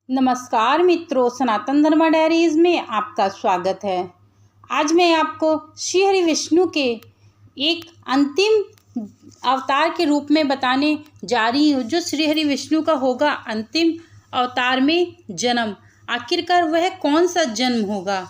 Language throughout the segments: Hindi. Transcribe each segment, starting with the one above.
नमस्कार मित्रों, सनातन धर्म डायरीज में आपका स्वागत है। आज मैं आपको श्री हरि विष्णु के एक अंतिम अवतार के रूप में बताने जा रही हूँ, जो श्री हरि विष्णु का होगा अंतिम अवतार में जन्म। आखिरकार वह कौन सा जन्म होगा?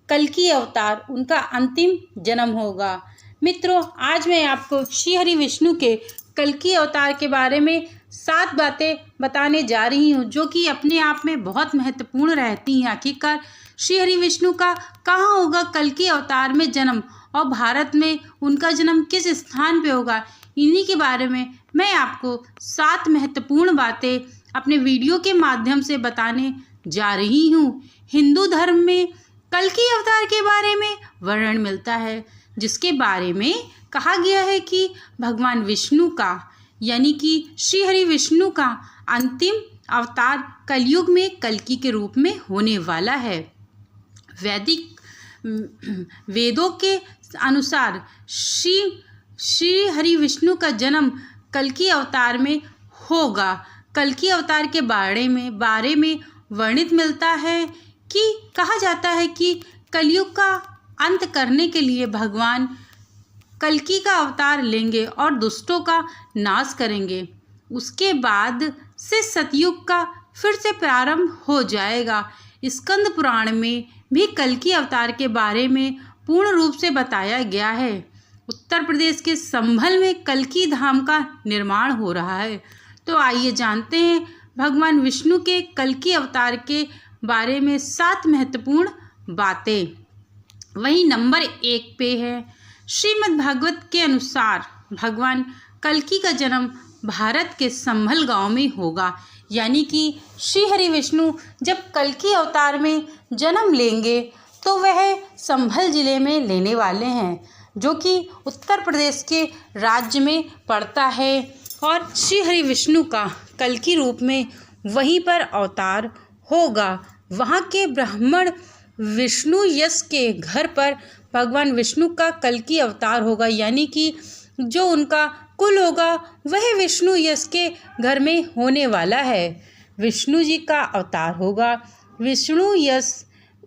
कल्कि अवतार उनका अंतिम जन्म होगा। मित्रों, आज मैं आपको श्री हरि विष्णु के कल्कि अवतार के बारे में 7 बातें बताने जा रही हूँ, जो कि अपने आप में बहुत महत्वपूर्ण रहती हैं। आखिरकार श्री हरि विष्णु का कहाँ होगा कल्कि अवतार में जन्म, और भारत में उनका जन्म किस स्थान पे होगा, इन्हीं के बारे में मैं आपको 7 महत्वपूर्ण बातें अपने वीडियो के माध्यम से बताने जा रही हूँ। हिंदू धर्म में कल्कि अवतार के बारे में वर्णन मिलता है, जिसके बारे में कहा गया है कि भगवान विष्णु का यानी कि श्री हरि विष्णु का अंतिम अवतार कलयुग में कल्कि के रूप में होने वाला है। वेदों के अनुसार श्री हरि विष्णु का जन्म कल्कि अवतार में होगा। कल्कि अवतार के बारे में वर्णित मिलता है कि कहा जाता है कि कलयुग का अंत करने के लिए भगवान कल्कि का अवतार लेंगे और दुष्टों का नाश करेंगे। उसके बाद से सतयुग का फिर से प्रारंभ हो जाएगा। स्कंद पुराण में भी कल्कि अवतार के बारे में पूर्ण रूप से बताया गया है। उत्तर प्रदेश के संभल में कल्कि धाम का निर्माण हो रहा है। तो आइए जानते हैं भगवान विष्णु के कल्कि अवतार के बारे में 7 महत्वपूर्ण बातें। वहीं नंबर 1 पे है, श्रीमद् भागवत के अनुसार भगवान कल्कि का जन्म भारत के संभल गांव में होगा। यानी कि श्री हरि विष्णु जब कल्कि अवतार में जन्म लेंगे तो वह संभल जिले में लेने वाले हैं, जो कि उत्तर प्रदेश के राज्य में पड़ता है। और श्री हरि विष्णु का कल्कि रूप में वहीं पर अवतार होगा। वहाँ के ब्राह्मण विष्णु यश के घर पर भगवान विष्णु का कल्कि अवतार होगा। यानी कि जो उनका कुल होगा वह विष्णु यश के घर में होने वाला है। विष्णु जी का अवतार होगा। विष्णु यश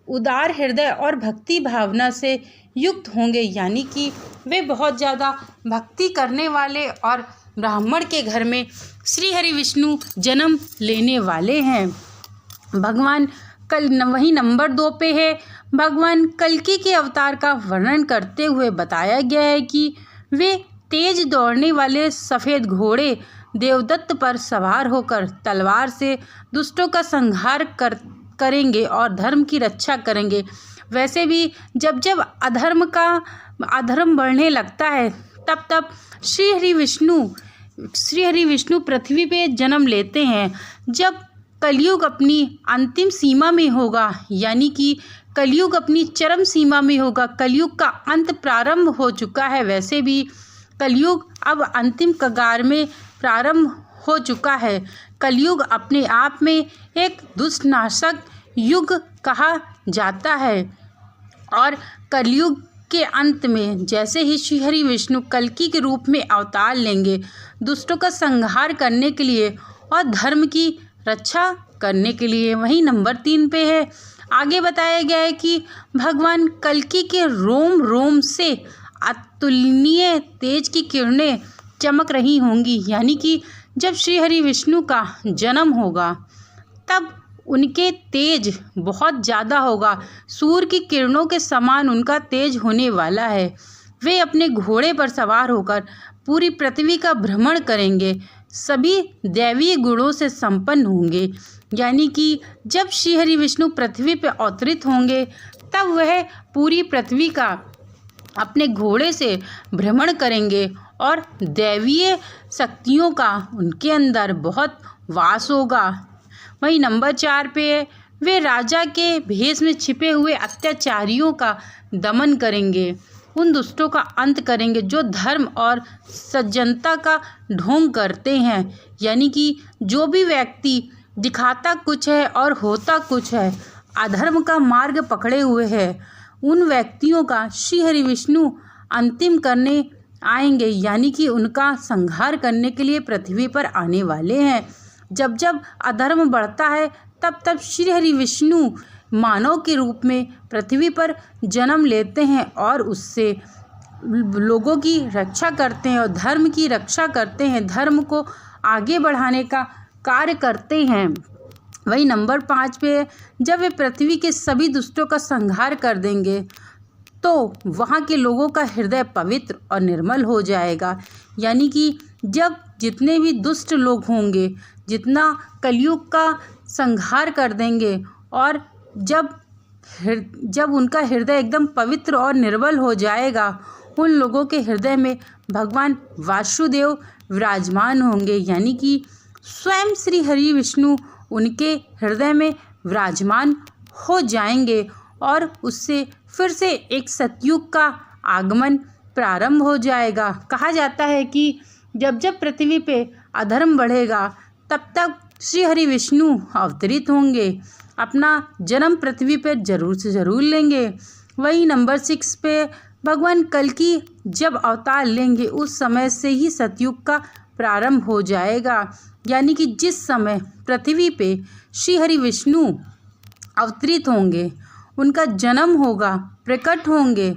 उदार हृदय और भक्ति भावना से युक्त होंगे। यानी कि वे बहुत ज़्यादा भक्ति करने वाले और ब्राह्मण के घर में श्री हरि विष्णु जन्म लेने वाले हैं। भगवान वहीं नंबर 2 पे है, भगवान कल्कि के अवतार का वर्णन करते हुए बताया गया है कि वे तेज दौड़ने वाले सफ़ेद घोड़े देवदत्त पर सवार होकर तलवार से दुष्टों का संहार करेंगे और धर्म की रक्षा करेंगे। वैसे भी जब जब अधर्म बढ़ने लगता है तब श्री हरि विष्णु पृथ्वी पे जन्म लेते हैं। जब कलयुग अपनी अंतिम सीमा में होगा, यानी कि कलयुग अपनी चरम सीमा में होगा, कलयुग का अंत प्रारंभ हो चुका है। वैसे भी कलयुग अब अंतिम कगार में प्रारंभ हो चुका है। कलयुग अपने आप में एक दुष्टनाशक युग कहा जाता है। और कलयुग के अंत में जैसे ही श्री हरि विष्णु कल्कि के रूप में अवतार लेंगे, दुष्टों का संहार करने के लिए और धर्म की रक्षा करने के लिए। वहीं नंबर 3 पे है, आगे बताया गया है कि भगवान कल्कि के रोम रोम से अतुलनीय तेज की किरणें चमक रही होंगी। यानी कि जब श्री हरि विष्णु का जन्म होगा तब उनके तेज बहुत ज़्यादा होगा। सूर्य की किरणों के समान उनका तेज होने वाला है। वे अपने घोड़े पर सवार होकर पूरी पृथ्वी का भ्रमण करेंगे, सभी दैवीय गुणों से संपन्न होंगे। यानी कि जब श्री हरि विष्णु पृथ्वी पर अवतरित होंगे तब वह पूरी पृथ्वी का अपने घोड़े से भ्रमण करेंगे और दैवीय शक्तियों का उनके अंदर बहुत वास होगा। वहीं नंबर 4 पे है, वे राजा के भेष में छिपे हुए अत्याचारियों का दमन करेंगे, उन दुष्टों का अंत करेंगे जो धर्म और सज्जनता का ढोंग करते हैं। यानी कि जो भी व्यक्ति दिखाता कुछ है और होता कुछ है, अधर्म का मार्ग पकड़े हुए है, उन व्यक्तियों का श्री हरि विष्णु अंतिम करने आएंगे। यानी कि उनका संहार करने के लिए पृथ्वी पर आने वाले हैं। जब जब अधर्म बढ़ता है तब श्री हरि विष्णु मानव के रूप में पृथ्वी पर जन्म लेते हैं और उससे लोगों की रक्षा करते हैं और धर्म की रक्षा करते हैं, धर्म को आगे बढ़ाने का कार्य करते हैं। वही नंबर 5 पे, जब वे पृथ्वी के सभी दुष्टों का संहार कर देंगे तो वहाँ के लोगों का हृदय पवित्र और निर्मल हो जाएगा। यानी कि जब जितने भी दुष्ट लोग होंगे, जितना कलयुग का संहार कर देंगे और जब उनका हृदय एकदम पवित्र और निर्मल हो जाएगा, उन लोगों के हृदय में भगवान वासुदेव विराजमान होंगे। यानी कि स्वयं श्री हरि विष्णु उनके हृदय में विराजमान हो जाएंगे और उससे फिर से एक सतयुग का आगमन प्रारंभ हो जाएगा। कहा जाता है कि जब जब पृथ्वी पे अधर्म बढ़ेगा तब तक श्री हरि विष्णु अवतरित होंगे, अपना जन्म पृथ्वी पर जरूर से ज़रूर लेंगे। वही नंबर 6 पे, भगवान कल्कि जब अवतार लेंगे उस समय से ही सतयुग का प्रारंभ हो जाएगा। यानी कि जिस समय पृथ्वी पे श्री हरि विष्णु अवतरित होंगे, उनका जन्म होगा, प्रकट होंगे,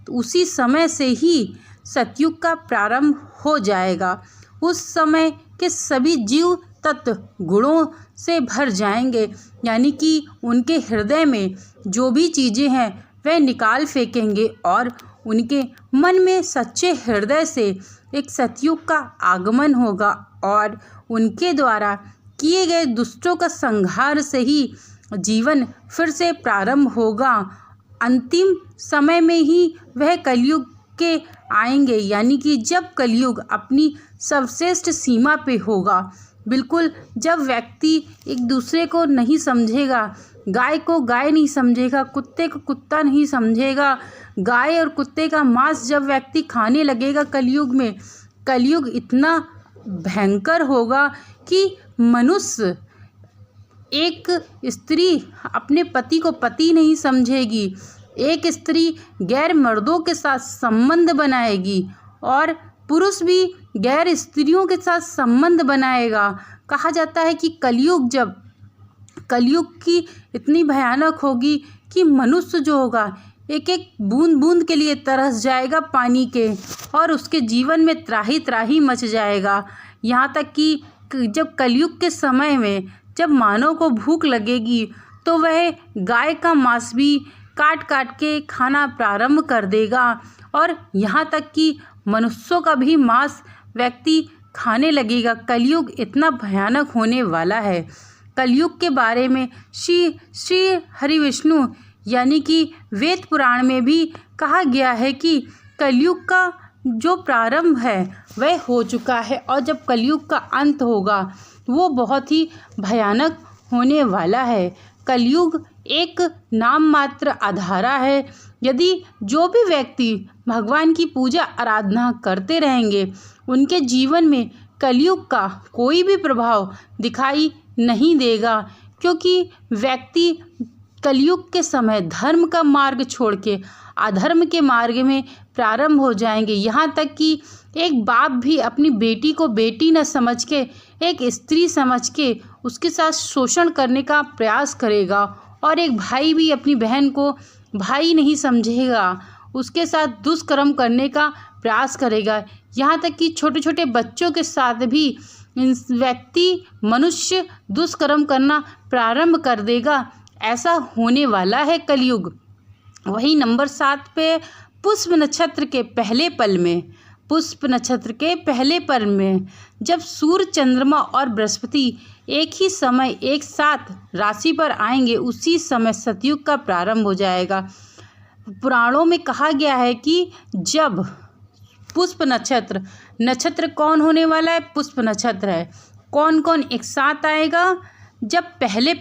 तो उसी समय से ही सतयुग का प्रारंभ हो जाएगा। उस समय के सभी जीव तत्व गुणों से भर जाएंगे। यानी कि उनके हृदय में जो भी चीज़ें हैं वह निकाल फेंकेंगे और उनके मन में सच्चे हृदय से एक सतयुग का आगमन होगा और उनके द्वारा किए गए दुष्टों का संहार से ही जीवन फिर से प्रारंभ होगा। अंतिम समय में ही वह कलयुग के आएंगे। यानी कि जब कलयुग अपनी सर्वश्रेष्ठ सीमा पे होगा, बिल्कुल जब व्यक्ति एक दूसरे को नहीं समझेगा, गाय को गाय नहीं समझेगा, कुत्ते को कुत्ता नहीं समझेगा, गाय और कुत्ते का मांस जब व्यक्ति खाने लगेगा कलयुग में, कलयुग इतना भयंकर होगा कि मनुष्य, एक स्त्री अपने पति को पति नहीं समझेगी, एक स्त्री गैर मर्दों के साथ संबंध बनाएगी और पुरुष भी गैर स्त्रियों के साथ संबंध बनाएगा। कहा जाता है कि कलयुग की इतनी भयानक होगी कि मनुष्य जो होगा एक एक बूंद बूंद के लिए तरस जाएगा पानी के और उसके जीवन में त्राही त्राही मच जाएगा। यहाँ तक कि जब कलयुग के समय में जब मानव को भूख लगेगी तो वह गाय का मांस भी काट काट के खाना प्रारंभ कर देगा और यहाँ तक कि मनुष्यों का भी मांस व्यक्ति खाने लगेगा। कलयुग इतना भयानक होने वाला है। कलयुग के बारे में श्री हरि विष्णु यानी कि वेद पुराण में भी कहा गया है कि कलयुग का जो प्रारंभ है वह हो चुका है और जब कलयुग का अंत होगा वो बहुत ही भयानक होने वाला है। कलयुग एक नाम मात्र आधारा है। यदि जो भी व्यक्ति भगवान की पूजा आराधना करते रहेंगे उनके जीवन में कलयुग का कोई भी प्रभाव दिखाई नहीं देगा, क्योंकि व्यक्ति कलयुग के समय धर्म का मार्ग छोड़ के अधर्म के मार्ग में प्रारंभ हो जाएंगे। यहाँ तक कि एक बाप भी अपनी बेटी को बेटी न समझ के एक स्त्री समझ के उसके साथ शोषण करने का प्रयास करेगा और एक भाई भी अपनी बहन को भाई नहीं समझेगा, उसके साथ दुष्कर्म करने का प्रयास करेगा। यहाँ तक कि छोटे छोटे बच्चों के साथ भी मनुष्य दुष्कर्म करना प्रारंभ कर देगा। ऐसा होने वाला है कलयुग। वही नंबर 7 पे, पुष्प नक्षत्र के पहले पल में जब सूर्य, चंद्रमा और बृहस्पति एक ही समय एक साथ राशि पर आएंगे उसी समय सतयुग का प्रारंभ हो जाएगा। पुराणों में कहा गया है कि जब पुष्प नक्षत्र कौन होने वाला है? पुष्प नक्षत्र है। कौन कौन एक साथ आएगा? जब पहले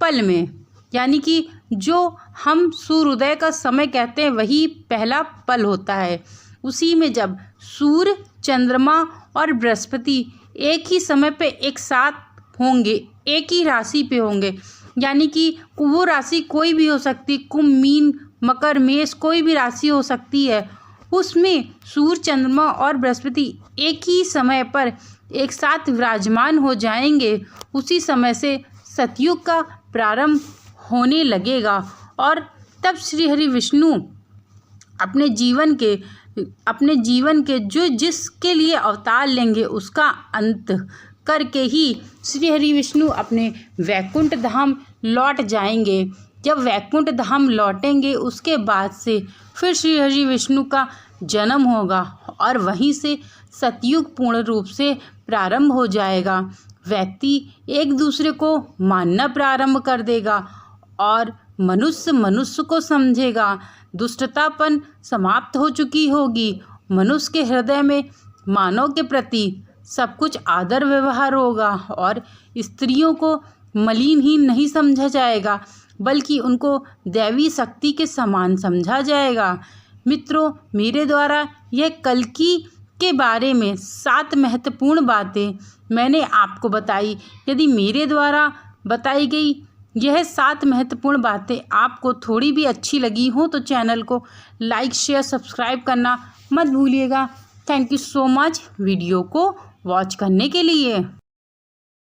पल में, यानी कि जो हम सूर्योदय का समय कहते हैं वही पहला पल होता है। उसी में जब सूर्य, चंद्रमा और बृहस्पति एक ही समय पे एक साथ होंगे, एक ही राशि पे होंगे, यानी कि वो राशि कोई भी हो सकती, कुंभ, मीन, मकर, मेष, कोई भी राशि हो सकती है। उसमें सूर्य, चंद्रमा और बृहस्पति एक ही समय पर एक साथ विराजमान हो जाएंगे, उसी समय से सतयुग का प्रारंभ होने लगेगा और तब श्री हरि विष्णु अपने जीवन के जो जिसके लिए अवतार लेंगे उसका अंत करके ही श्री हरि विष्णु अपने वैकुंठ धाम लौट जाएंगे। जब वैकुंठ धाम लौटेंगे उसके बाद से फिर श्री हरि विष्णु का जन्म होगा और वहीं से सतयुग पूर्ण रूप से प्रारंभ हो जाएगा। व्यक्ति एक दूसरे को मानना प्रारंभ कर देगा और मनुष्य को समझेगा। दुष्टतापन समाप्त हो चुकी होगी। मनुष्य के हृदय में मानव के प्रति सब कुछ आदर व्यवहार होगा और स्त्रियों को मलिनहीन नहीं समझा जाएगा बल्कि उनको दैवी शक्ति के समान समझा जाएगा। मित्रों, मेरे द्वारा यह कल्कि के बारे में 7 महत्वपूर्ण बातें मैंने आपको बताई। यदि मेरे द्वारा बताई गई यह 7 महत्वपूर्ण बातें आपको थोड़ी भी अच्छी लगी हो तो चैनल को लाइक शेयर सब्सक्राइब करना मत भूलिएगा। Thank you so much video को वॉच करने के लिए।